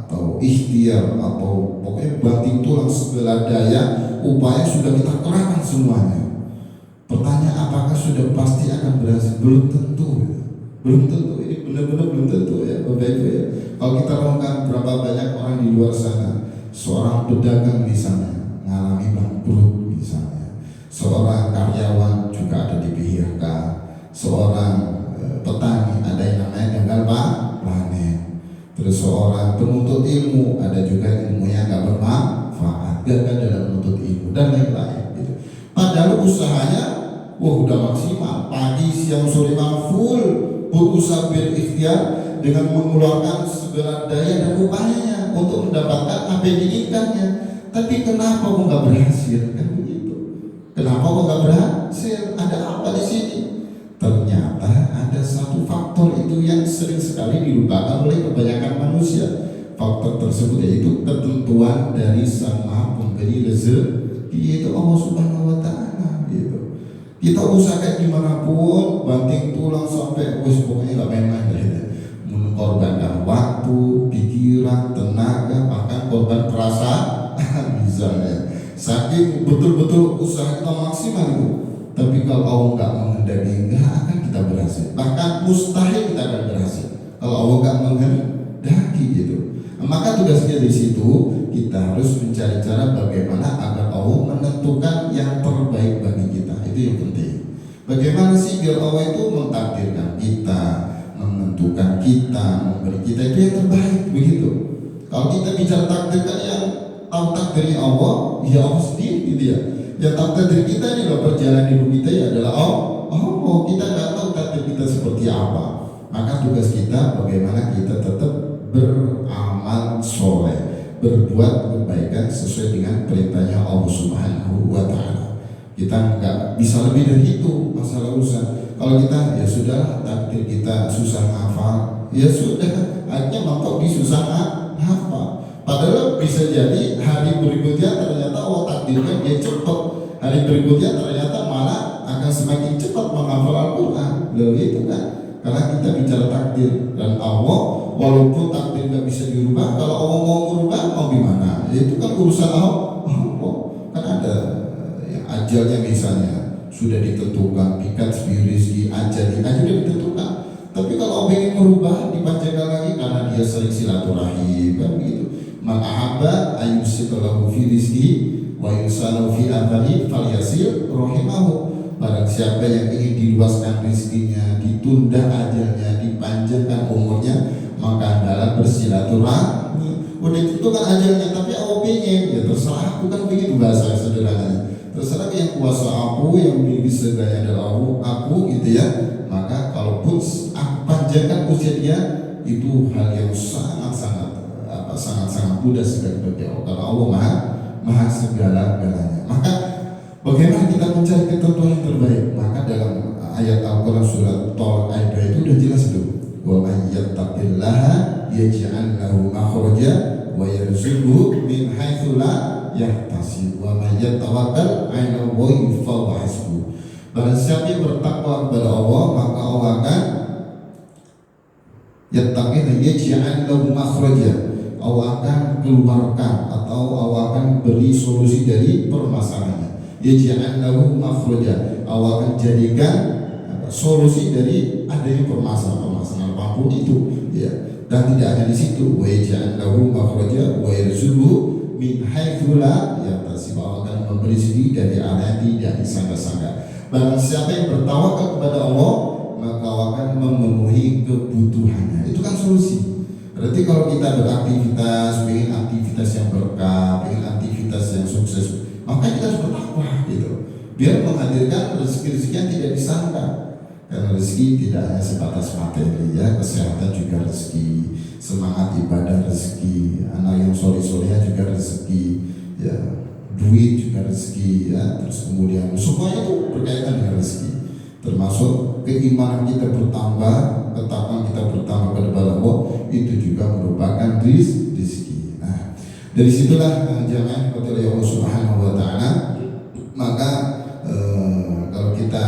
atau ikhtiar atau pokoknya banting tulang segala daya, upaya sudah kita kerahkan semuanya, pertanyaan apakah sudah pasti akan berhasil? Belum tentu ya. Belum tentu, ini benar-benar belum tentu ya Bapak Ibu ya. Kalau kita renungkan berapa banyak orang di luar sana, seorang pedagang misalnya mengalami bangkrut misalnya, seorang karyawan juga ada di PHK, seorang petani ada yang namanya gagal panen, terus seorang penuntut ilmu ada juga ilmunya nggak bermanfaat, gagal dalam menuntut ilmu dan lain-lain gitu. Padahal usahanya udah maksimal, pagi siang sore malam full berusaha berikhtiar dengan mengeluarkan segala daya dan upayanya untuk mendapatkan apa yang diinginkannya. Tapi kenapa kok nggak berhasil? Kan begitu. Kenapa kok nggak berhasil? Ada apa di sini? Ternyata ada satu faktor itu yang sering sekali dilupakan oleh kebanyakan manusia. Faktor tersebut yaitu ketentuan dari Sang Maha Pemberi rezeki, yaitu Allah Subhanahu wa ta'ala gitu. Kita usaha kayak gimana pun, banting tulang sampai pokoknya nggak main-main gitu. Mengorbankan waktu, pikiran, tenaga, bahkan korban perasaan misalnya. Saking betul-betul usaha kita maksimal itu. Tapi kalau Allah nggak menghendaki, nggak akan kita berhasil. Bahkan mustahil kita akan berhasil kalau Allah nggak menghendaki gitu. Maka tugasnya di situ kita harus mencari cara bagaimana agar Allah menentukan yang terbaik bagi kita. Itu yang penting. Bagaimana sih biar Allah itu mentakdirkan kita, menentukan kita, memberi kita itu yang terbaik, begitu. Kalau kita bicara takdirkan, yang tahu takdirnya Allah, ya Allah sendiri gitu ya. Yang tahu takdir kita ini loh, perjalanan hidup kita ya adalah Allah. Kita nggak tahu takdir kita seperti apa. Maka tugas kita bagaimana kita tetap beramal soleh, berbuat kebaikan sesuai dengan perintahnya Allah Subhanahu wa ta'ala. Kita nggak bisa lebih dari itu masalah urusan. Kalau kita ya sudah, takdir kita susah hafal, ya sudah, akhirnya mentok di susah hafal. Padahal bisa jadi hari berikutnya ternyata Allah takdirkan dia cepat, hari berikutnya ternyata malah akan semakin cepat menghafal Al-Quran. Loh itu kan, karena kita bicara takdir dan Allah, walaupun takdir nggak bisa dirubah, kalau Allah mau merubah mau gimana? Itu kan urusan Allah. Kan ada yang ajalnya misalnya sudah ditentukan, pikat rezeki ajal sudah ditentukan. Tapi kalau Allah ingin merubah, dipanjangkan lagi karena dia sering silaturahim kan begitu. Ma'ahabba ayyusitalahu fi rizki wa yusalahu fi adhari falyasil rahimahu. Barang siapa yang ingin diluaskan rezekinya, ditunda ajalnya, dipanjangkan umurnya, maka adalah bersilaturahmi. Udah ditentukan ajalnya, tapi aku pengen, ya terserah aku, kan begitu bahasa sederhananya. Terserah yang kuasa aku, yang memiliki segalanya adalah aku gitu ya. Maka kalaupun aku panjangkan usia dia, itu hal yang sangat-sangat mudah sekali bagi Allah, karena Allah maha segala-galanya. Maka Bagaimana kita mencari ketentuan yang terbaik? Maka dalam ayat Al-Quran surat Tolak ayat 2 itu udah jelas itu. Wa may yattaqillaha yaj'al lahu makhraja wa yarzuqhu min haitsu la yahtasib wa may yatawakkal 'ala Allahi fa huwa hasbuh. Barang siapa yang bertakwa kepada Allah, maka Allah akan yattaqillaha yaj'al lahu makhraja. Allah akan keluarkan atau Allah akan beri solusi dari permasalahannya. Yaj'al lahu makhraja. Allah akan jadikan solusi dari adanya permasalahan apapun itu, ya. Dan tidak hanya di situ, wa yaj'al lahu makhraja wa yarzuqhu min haitsu la yahtasib. Allah akan memberi rezeki dari arah yang tidak disangka-sangka. Barang siapa yang bertawakal kepada Allah, maka Allah akan memenuhi kebutuhannya. Itu kan solusi. Berarti kalau kita beraktivitas, ingin aktivitas yang berkah, ingin aktivitas yang sukses, maka kita harus bertakwa gitu, biar menghadirkan rezeki-rezeki yang tidak disangka. Karena rezeki tidak hanya sebatas materi, ya, kesehatan juga rezeki, semangat ibadah rezeki, anak yang soleh-soleha juga rezeki, ya, duit juga rezeki, ya, terus kemudian semuanya itu berkaitan dengan rezeki, termasuk keimanan kita bertambah, ketakwaan kita bertambah kepada Allah, itu juga merupakan rezeki. Nah, dari situlah jamaah kepada Allah Subhanahu wa taala. Maka kalau kita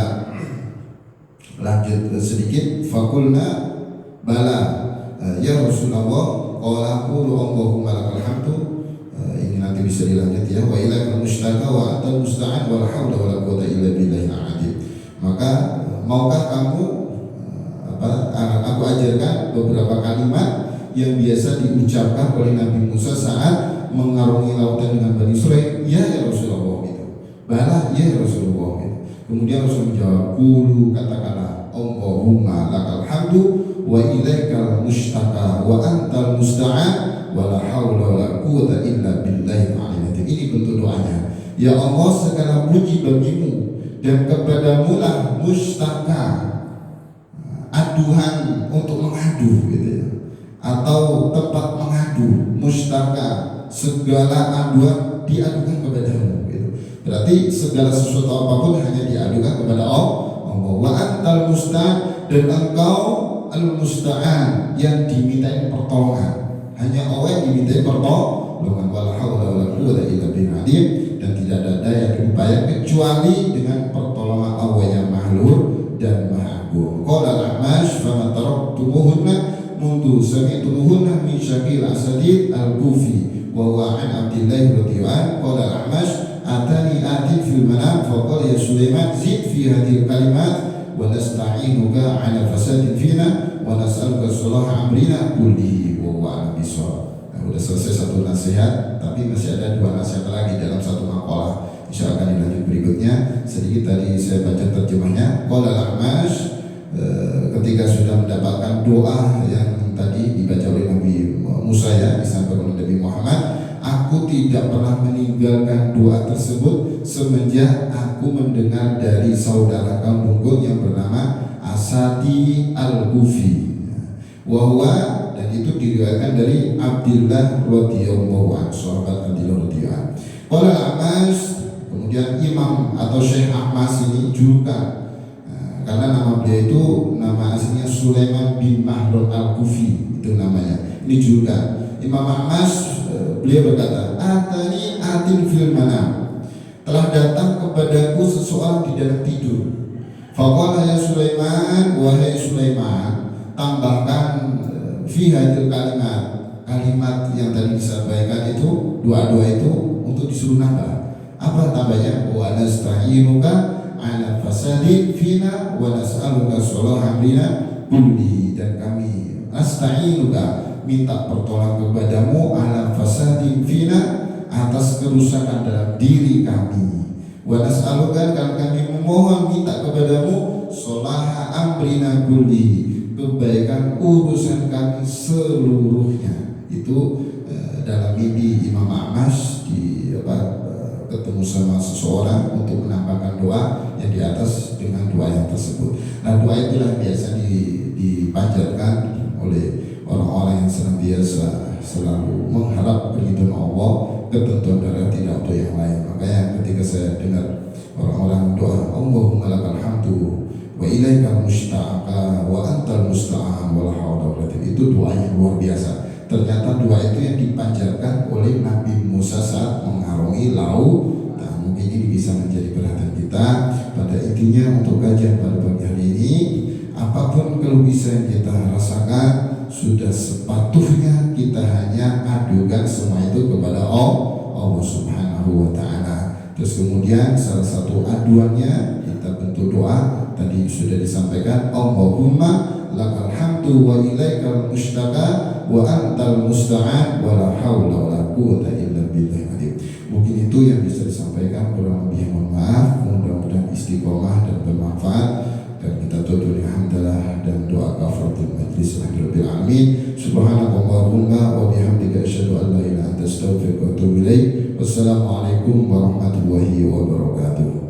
lanjut sedikit, fakulna bala ya Rasulullah, qala qulu Allahumma lakal hamdu. Ini nanti bisa dilanjut ya, wa ilaikal mushtaka wa antal musta'an wa la haula wa la quwwata illa billahil azim. Maka maukah kamu aku ajarkan beberapa kalimat yang biasa diucapkan oleh Nabi Musa saat mengarungi lautan dengan Bani Israil? Ya Rasulullah itu. Bala ya Rasulullah itu. Kemudian Rasul menjawab, qulu, katakanlah, Allahumma lakal hamdu wa ilaikal mushtaka wa antal musta'an wa la haula wa la quwwata illa billahil azim. Ini bentuk doanya. Ya Allah, segala puji bagimu dan kepadamu lah mustaka, aduhan untuk mengadu gitu ya, atau tempat mengadu. Mustaka, segala aduan diadukan kepadamu gitu. Berarti segala sesuatu apapun hanya diadukan kepada Allah. Wa antal musta'an, dan engkau al-musta'an, yang dimintai pertolongan. Hanya Allah yang dimintai pertolongan. Wala haula wala quwwata illa billah. Dan tidak ada daya upaya kecuali dengan pertolongan Allah yang mahlur dan maha agung. Qala al-Amash fama taraktumuhunna mundu sami'tumuhunna min Syakil Asadid al-Kufi wa huwa an Abdillah radhiyallahu anhu. Qala al-Amash atani atin fil manam faqala ya Sulaiman zid fi hadhihi kalimat wa nasta'inuka ala fasadin fina wa nas'aluka salaha amrina kullihi wa huwa al-bisawab. Udah selesai satu nasihat, tapi masih ada dua nasihat lagi dalam satu makalah. Insya Allah akan dilanjut berikutnya. Sedikit tadi saya baca terjemahnya. Qala al-Amash, ketika sudah mendapatkan doa yang tadi dibaca oleh Nabi Musa, ya, disampaikan oleh Nabi Muhammad, aku tidak pernah meninggalkan doa tersebut semenjak aku mendengar dari saudara kandungku yang bernama Asadi al-Kufi. Wahwa, dan itu diriwayatkan dari Abdillah radhiyallahu anhu, sahabat Abdillah radhiyallahu anhu. Qala al-Amash, kemudian Imam atau Syekh Ahmas ini julukan, karena nama beliau itu nama aslinya Sulaiman bin Mahran al-Kufi, itu namanya. Ini julukan Imam Ahmas. Beliau berkata, atani atin fil manam, telah datang kepadaku seseorang di dalam tidur. Faqala ya Sulaiman, wahai Sulaiman, tambahkan fi hadil kalimat yang tadi disampaikan itu, doa-doa itu untuk disuruh nambah. Apa tambahnya? Wa nasta'inuka ala fasadi fina wa nas'aluka salaha amrina kulli, dan kami nasta'inuka, minta pertolongan kepadamu, ala fasadi fina, atas kerusakan dalam diri kami, wa nas'aluka, dan kami memohon minta kepadamu, salaha amrina kulli, kebaikan urusan kami seluruhnya. Itu dalam mimpi Imam Ahmas ketemu sama seseorang untuk menambahkan doa yang di atas dengan doa yang tersebut. Nah, doa itulah biasa dipanjatkan oleh orang-orang yang senantiasa selalu mengharap keridhaan Allah, ketentuan dari tidak ada yang lain. Makanya ketika saya dengar itu doa yang luar biasa. Ternyata doa itu yang dipanjatkan oleh Nabi Musa saat mengarungi laut. Nah, mungkin ini bisa menjadi perhatian kita. Pada intinya untuk kajian pada pagi hari ini, apapun kalau bisa yang kita rasakan, sudah sepatutnya kita hanya adukan semua itu kepada Allah Subhanahu wa Ta'ala. Terus kemudian salah satu aduannya kita bentuk doa tadi sudah disampaikan, Allahumma lakal hamdu wa ilaikal mustaqa wa antal musta'an wa la haula wa la quwwata illa billahil azim. Mungkin itu yang bisa disampaikan, kurang lebih mohon maaf. Mudah-mudahan istiqomah dan bermanfaat, dan kita tutup dengan hamdalah dan doa kafaratul majlis rabbil alamin. Subhanallahumma wa bihamdika asyhadu an la ilaha illa anta astaghfiruka wa atubu ilaik. Wassalamualaikum warahmatullahi wabarakatuh.